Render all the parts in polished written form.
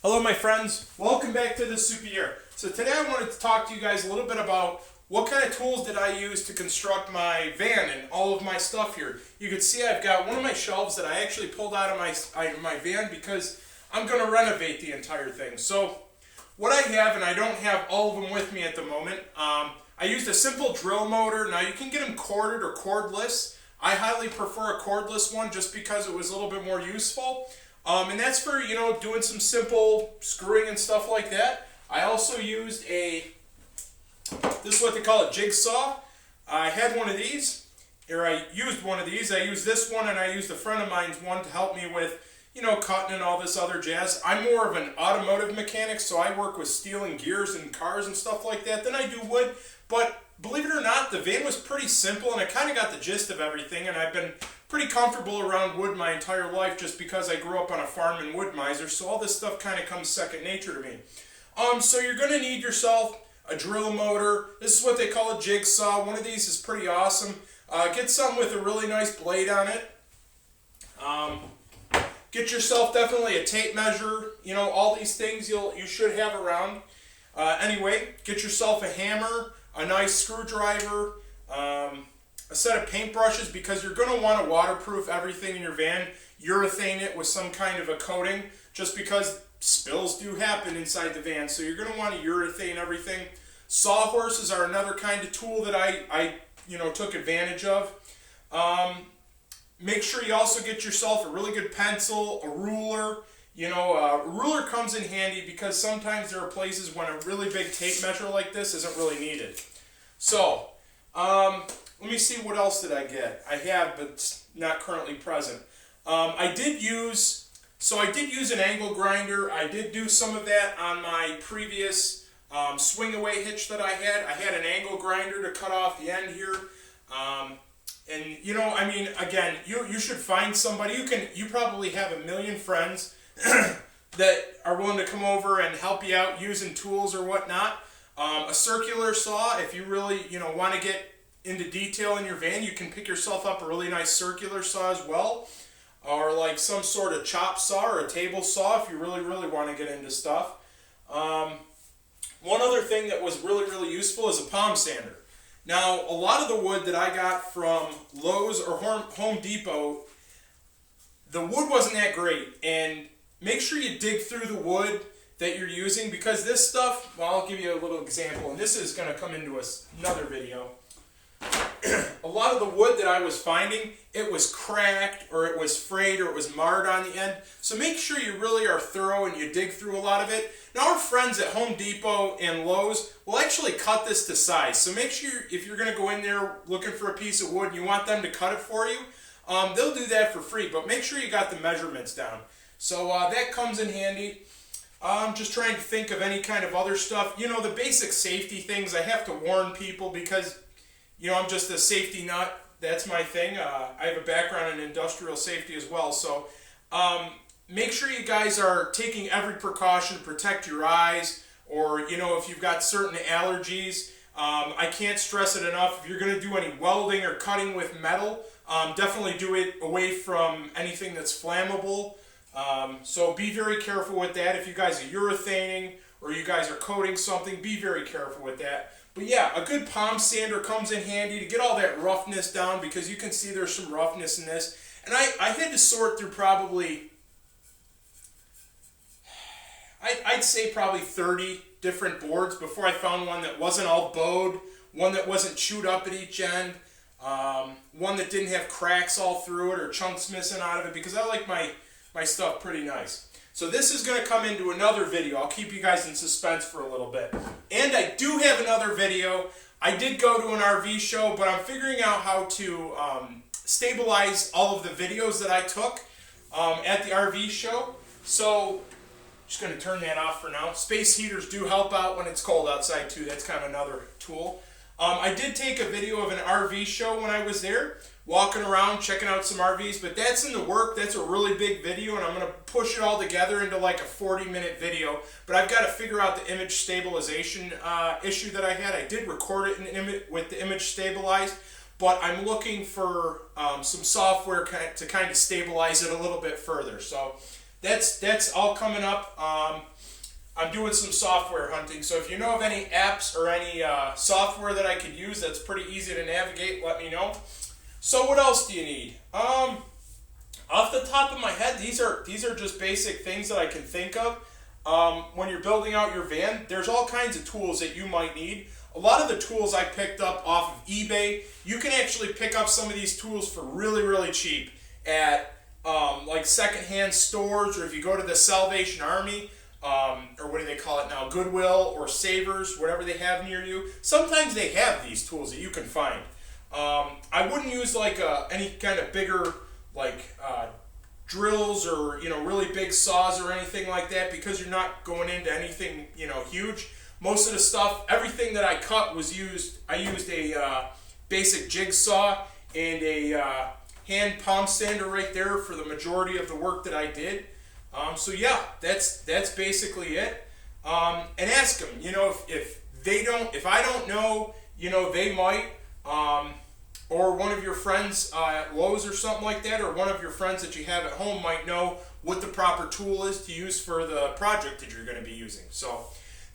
Hello my friends, welcome back to the Super Year. So today I wanted to talk to you guys a little bit about what kind of tools did I use to construct my van and all of my stuff here. You can see I've got one of my shelves that I actually pulled out of my van because I'm going to renovate the entire thing. So what I have, and I don't have all of them with me at the moment, I used a simple drill motor. Now you can get them corded or cordless. I highly prefer a cordless one just because it was a little bit more useful. And that's for, doing some simple screwing and stuff like that. I also used this is what they call a jigsaw. I had one of these, or I used one of these. I used this one and I used a friend of mine's one to help me with, cutting and all this other jazz. I'm more of an automotive mechanic, so I work with steel and gears and cars and stuff like that than I do wood. But believe it or not, the van was pretty simple and I kind of got the gist of everything, and I've been pretty comfortable around wood my entire life just because I grew up on a farm in Wood Miser, so all this stuff kind of comes second nature to me. So you're going to need yourself a drill motor. This is what they call a jigsaw. One of these is pretty awesome. Get something with a really nice blade on it. Get yourself definitely a tape measure. All these things you should have around. Anyway, get yourself a hammer, a nice screwdriver, a set of paintbrushes, because you're going to want to waterproof everything in your van, urethane it with some kind of a coating, just because spills do happen inside the van, so you're going to want to urethane everything. Sawhorses are another kind of tool that I took advantage of. Make sure you also get yourself a really good pencil, a ruler. A ruler comes in handy because sometimes there are places when a really big tape measure like this isn't really needed. So, let me see, what else did I get? I have, but not currently present. I did use an angle grinder. I did do some of that on my previous swing away hitch that I had. I had an angle grinder to cut off the end here. Again, you should find somebody. You probably have a million friends that are willing to come over and help you out using tools or whatnot. A circular saw, if you really want to get into detail in your van, you can pick yourself up a really nice circular saw as well, or like some sort of chop saw or a table saw if you really want to get into stuff. One other thing that was really useful is a palm sander. Now, a lot of the wood that I got from Lowe's or Home Depot, the wood wasn't that great, and make sure you dig through the wood that you're using, because this stuff, well, I'll give you a little example, and this is going to come into another video. A lot of the wood that I was finding, it was cracked, or it was frayed, or it was marred on the end. So make sure you really are thorough and you dig through a lot of it. Now, our friends at Home Depot and Lowe's will actually cut this to size. So make sure if you're going to go in there looking for a piece of wood and you want them to cut it for you, they'll do that for free. But make sure you got the measurements down. So that comes in handy. I'm just trying to think of any kind of other stuff. The basic safety things, I have to warn people because I'm just a safety nut. That's my thing. I have a background in industrial safety as well. So make sure you guys are taking every precaution to protect your eyes, or, if you've got certain allergies. I can't stress it enough. If you're going to do any welding or cutting with metal, definitely do it away from anything that's flammable. So be very careful with that. If you guys are urethaning or you guys are coating something, be very careful with that. But yeah, a good palm sander comes in handy to get all that roughness down, because you can see there's some roughness in this. And I had to sort through probably, I'd say probably 30 different boards before I found one that wasn't all bowed, one that wasn't chewed up at each end, one that didn't have cracks all through it or chunks missing out of it, because I like my stuff pretty nice. So this is going to come into another video. I'll keep you guys in suspense for a little bit. And I do have another video. I did go to an RV show, but I'm figuring out how to stabilize all of the videos that I took at the RV show. So just going to turn that off for now. Space heaters do help out when it's cold outside too. That's kind of another tool. I did take a video of an RV show when I was there, walking around, checking out some RVs, but that's in the work. That's a really big video, and I'm going to push it all together into like a 40-minute video, but I've got to figure out the image stabilization issue that I had. I did record it with the image stabilized, but I'm looking for some software to kind of stabilize it a little bit further. So that's all coming up. I'm doing some software hunting, so if you know of any apps or any software that I could use that's pretty easy to navigate, let me know. So what else do you need? Off the top of my head, these are just basic things that I can think of. When you're building out your van, there's all kinds of tools that you might need. A lot of the tools I picked up off of eBay. You can actually pick up some of these tools for really, really cheap at like secondhand stores, or if you go to the Salvation Army, or what do they call it now, Goodwill or Savers, whatever they have near you. Sometimes they have these tools that you can find. I wouldn't use like any kind of bigger like drills or really big saws or anything like that, because you're not going into anything huge. Most of the stuff, everything that I cut was I used a basic jigsaw and a hand palm sander right there for the majority of the work that I did. So yeah, that's basically it. And ask them, if I don't know, they might, or one of your friends at Lowe's or something like that, or one of your friends that you have at home might know what the proper tool is to use for the project that you're going to be using. So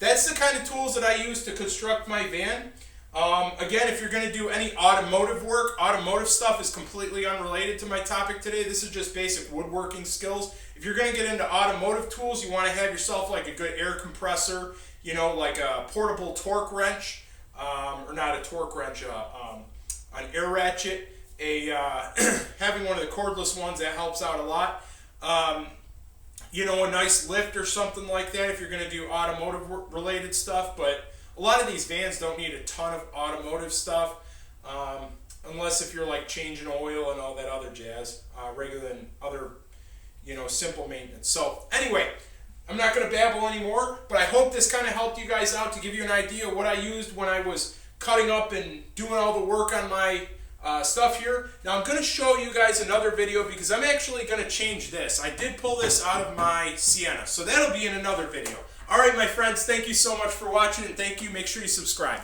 that's the kind of tools that I use to construct my van. Again, if you're going to do any automotive work, automotive stuff is completely unrelated to my topic today. This is just basic woodworking skills. If you're going to get into automotive tools, you want to have yourself like a good air compressor, like a portable torque wrench, or not a torque wrench, an air ratchet, having one of the cordless ones, that helps out a lot. A nice lift or something like that if you're going to do automotive related stuff. But a lot of these vans don't need a ton of automotive stuff, unless if you're like changing oil and all that other jazz, rather than other, simple maintenance. So anyway, I'm not going to babble anymore, but I hope this kind of helped you guys out to give you an idea of what I used when I was cutting up and doing all the work on my stuff here. Now I'm going to show you guys another video, because I'm actually going to change this. I did pull this out of my Sienna, so that'll be in another video. Alright my friends, thank you so much for watching, and thank you. Make sure you subscribe.